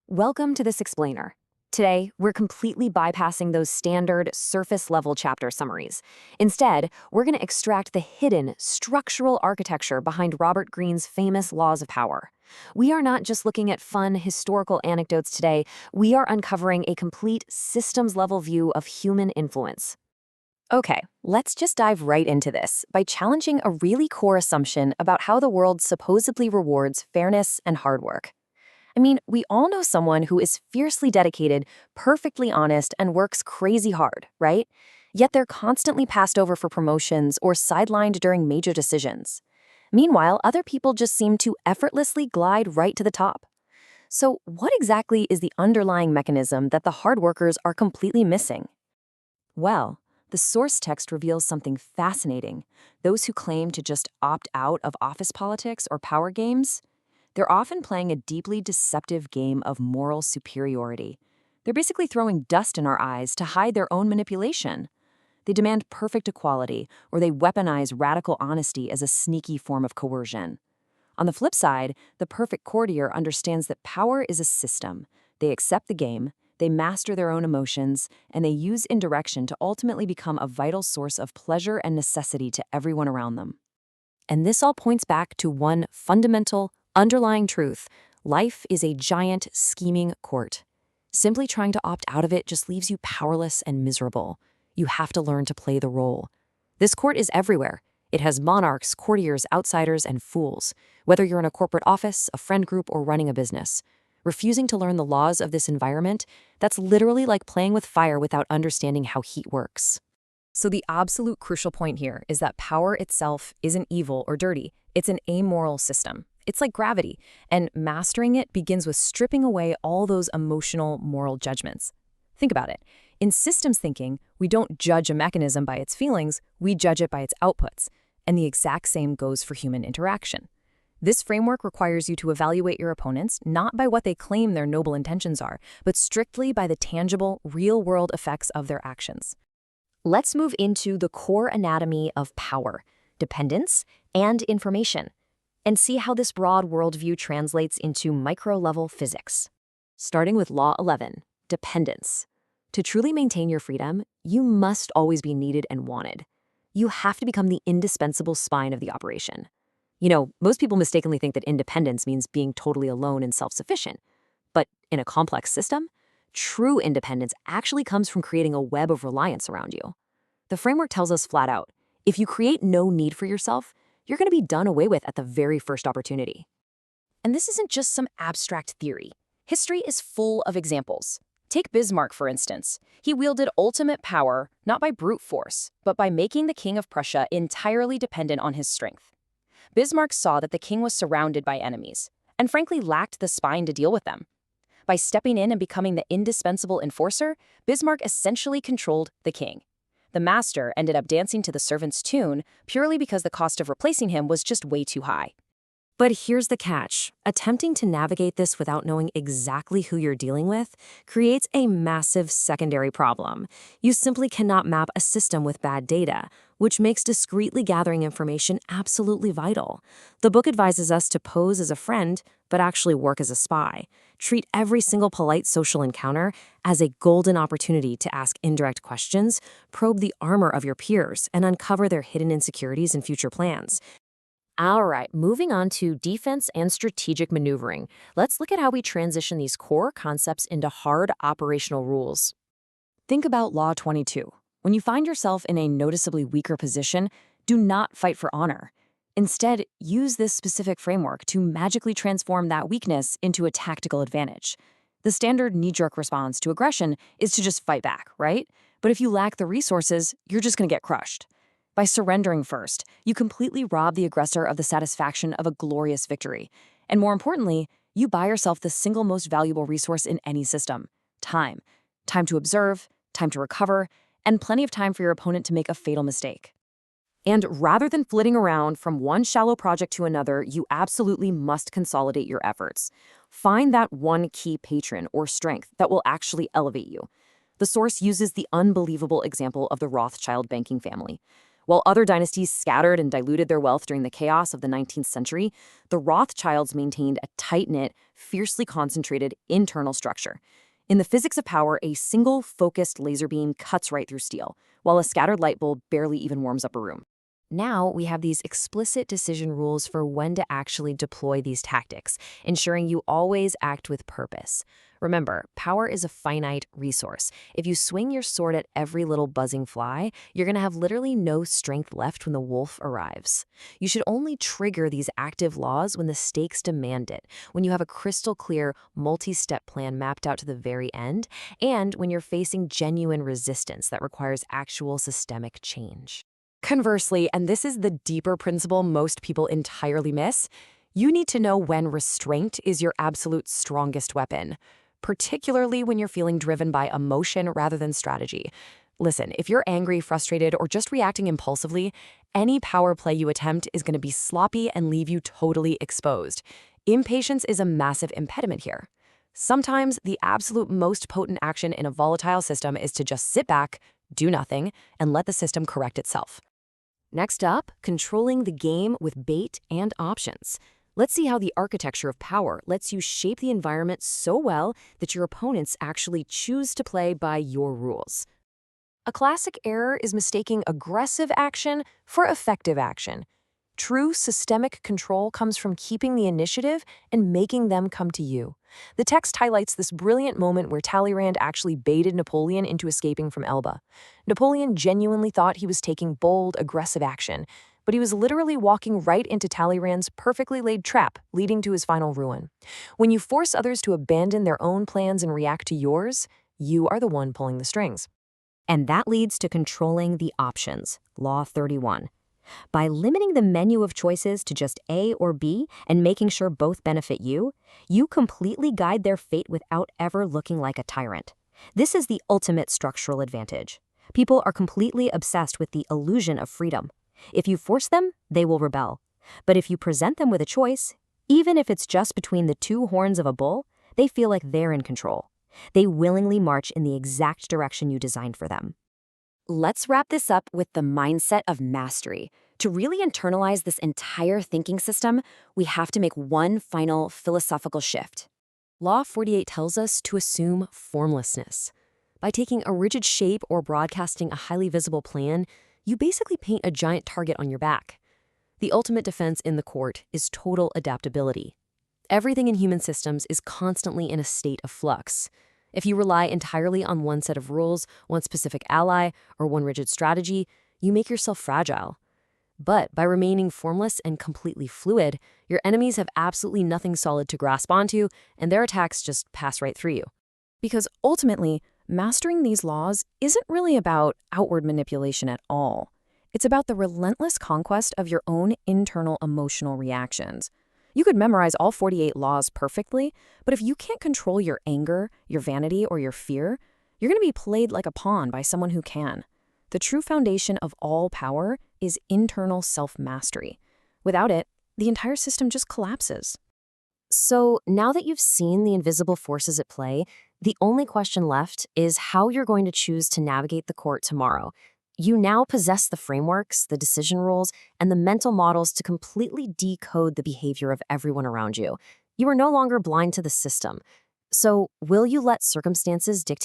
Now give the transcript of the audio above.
Welcome to this explainer. Today, we're completely bypassing those standard surface-level chapter summaries. Instead, we're going to extract the hidden structural architecture behind Robert Greene's famous laws of power. We are not just looking at fun historical anecdotes today, we are uncovering a complete systems-level view of human influence. Okay, let's just dive right into this by challenging a really core assumption about how the world supposedly rewards fairness and hard work. We all know someone who is fiercely dedicated, perfectly honest, and works crazy hard, right? Yet they're constantly passed over for promotions or sidelined during major decisions. Meanwhile, other people just seem to effortlessly glide right to the top. So, what exactly is the underlying mechanism that the hard workers are completely missing? Well, the source text reveals something fascinating. Those who claim to just opt out of office politics or power games, they're often playing a deeply deceptive game of moral superiority. They're basically throwing dust in our eyes to hide their own manipulation. They demand perfect equality, or they weaponize radical honesty as a sneaky form of coercion. On the flip side, the perfect courtier understands that power is a system. They accept the game, they master their own emotions, and they use indirection to ultimately become a vital source of pleasure and necessity to everyone around them. And this all points back to one fundamental, underlying truth: life is a giant, scheming court. Simply trying to opt out of it just leaves you powerless and miserable. You have to learn to play the role. This court is everywhere. It has monarchs, courtiers, outsiders, and fools. Whether you're in a corporate office, a friend group, or running a business. Refusing to learn the laws of this environment, that's literally like playing with fire without understanding how heat works. So the absolute crucial point here is that power itself isn't evil or dirty. It's an amoral system. It's like gravity, and mastering it begins with stripping away all those emotional, moral judgments. Think about it. In systems thinking, we don't judge a mechanism by its feelings, we judge it by its outputs. And the exact same goes for human interaction. This framework requires you to evaluate your opponents not by what they claim their noble intentions are, but strictly by the tangible, real-world effects of their actions. Let's move into the core anatomy of power, dependence, and information, and see how this broad worldview translates into micro-level physics. Starting with Law 11, dependence. To truly maintain your freedom, you must always be needed and wanted. You have to become the indispensable spine of the operation. Most people mistakenly think that independence means being totally alone and self-sufficient. But in a complex system, true independence actually comes from creating a web of reliance around you. The framework tells us flat out, if you create no need for yourself, you're going to be done away with at the very first opportunity. And this isn't just some abstract theory. History is full of examples. Take Bismarck, for instance. He wielded ultimate power not by brute force, but by making the King of Prussia entirely dependent on his strength. Bismarck saw that the king was surrounded by enemies, and frankly lacked the spine to deal with them. By stepping in and becoming the indispensable enforcer, Bismarck essentially controlled the king. The master ended up dancing to the servant's tune purely because the cost of replacing him was just way too high. But here's the catch. Attempting to navigate this without knowing exactly who you're dealing with creates a massive secondary problem. You simply cannot map a system with bad data, which makes discreetly gathering information absolutely vital. The book advises us to pose as a friend, but actually work as a spy. Treat every single polite social encounter as a golden opportunity to ask indirect questions, probe the armor of your peers, and uncover their hidden insecurities and future plans. All right, moving on to defense and strategic maneuvering. Let's look at how we transition these core concepts into hard operational rules. Think about Law 22. When you find yourself in a noticeably weaker position, do not fight for honor. Instead, use this specific framework to magically transform that weakness into a tactical advantage. The standard knee-jerk response to aggression is to just fight back, right? But if you lack the resources, you're just going to get crushed. By surrendering first, you completely rob the aggressor of the satisfaction of a glorious victory. And more importantly, you buy yourself the single most valuable resource in any system: time. Time to observe, time to recover, and plenty of time for your opponent to make a fatal mistake. And rather than flitting around from one shallow project to another, you absolutely must consolidate your efforts. Find that one key patron or strength that will actually elevate you. The source uses the unbelievable example of the Rothschild banking family. While other dynasties scattered and diluted their wealth during the chaos of the 19th century, the Rothschilds maintained a tight-knit, fiercely concentrated internal structure. In the physics of power, a single focused laser beam cuts right through steel, while a scattered light bulb barely even warms up a room. Now we have these explicit decision rules for when to actually deploy these tactics, ensuring you always act with purpose. Remember, power is a finite resource. If you swing your sword at every little buzzing fly, you're going to have literally no strength left when the wolf arrives. You should only trigger these active laws when the stakes demand it, when you have a crystal clear, multi-step plan mapped out to the very end, and when you're facing genuine resistance that requires actual systemic change. Conversely, and this is the deeper principle most people entirely miss, you need to know when restraint is your absolute strongest weapon, particularly when you're feeling driven by emotion rather than strategy. Listen, if you're angry, frustrated, or just reacting impulsively, any power play you attempt is going to be sloppy and leave you totally exposed. Impatience is a massive impediment here. Sometimes the absolute most potent action in a volatile system is to just sit back, do nothing, and let the system correct itself. Next up, controlling the game with bait and options. Let's see how the architecture of power lets you shape the environment so well that your opponents actually choose to play by your rules. A classic error is mistaking aggressive action for effective action. True systemic control comes from keeping the initiative and making them come to you. The text highlights this brilliant moment where Talleyrand actually baited Napoleon into escaping from Elba. Napoleon genuinely thought he was taking bold, aggressive action, but he was literally walking right into Talleyrand's perfectly laid trap, leading to his final ruin. When you force others to abandon their own plans and react to yours, you are the one pulling the strings. And that leads to controlling the options, Law 31. By limiting the menu of choices to just A or B and making sure both benefit you, you completely guide their fate without ever looking like a tyrant. This is the ultimate structural advantage. People are completely obsessed with the illusion of freedom. If you force them, they will rebel. But if you present them with a choice, even if it's just between the two horns of a bull, they feel like they're in control. They willingly march in the exact direction you designed for them. Let's wrap this up with the mindset of mastery. To really internalize this entire thinking system, we have to make one final philosophical shift. Law 48 tells us to assume formlessness. By taking a rigid shape or broadcasting a highly visible plan, you basically paint a giant target on your back. The ultimate defense in the court is total adaptability. Everything in human systems is constantly in a state of flux. If you rely entirely on one set of rules, one specific ally, or one rigid strategy, you make yourself fragile. But by remaining formless and completely fluid, your enemies have absolutely nothing solid to grasp onto, and their attacks just pass right through you. Because ultimately, mastering these laws isn't really about outward manipulation at all. It's about the relentless conquest of your own internal emotional reactions. You could memorize all 48 laws perfectly, but if you can't control your anger, your vanity, or your fear, you're going to be played like a pawn by someone who can. The true foundation of all power is internal self-mastery. Without it, the entire system just collapses. So now that you've seen the invisible forces at play, the only question left is how you're going to choose to navigate the court tomorrow. You now possess the frameworks, the decision rules, and the mental models to completely decode the behavior of everyone around you. You are no longer blind to the system. So will you let circumstances dictate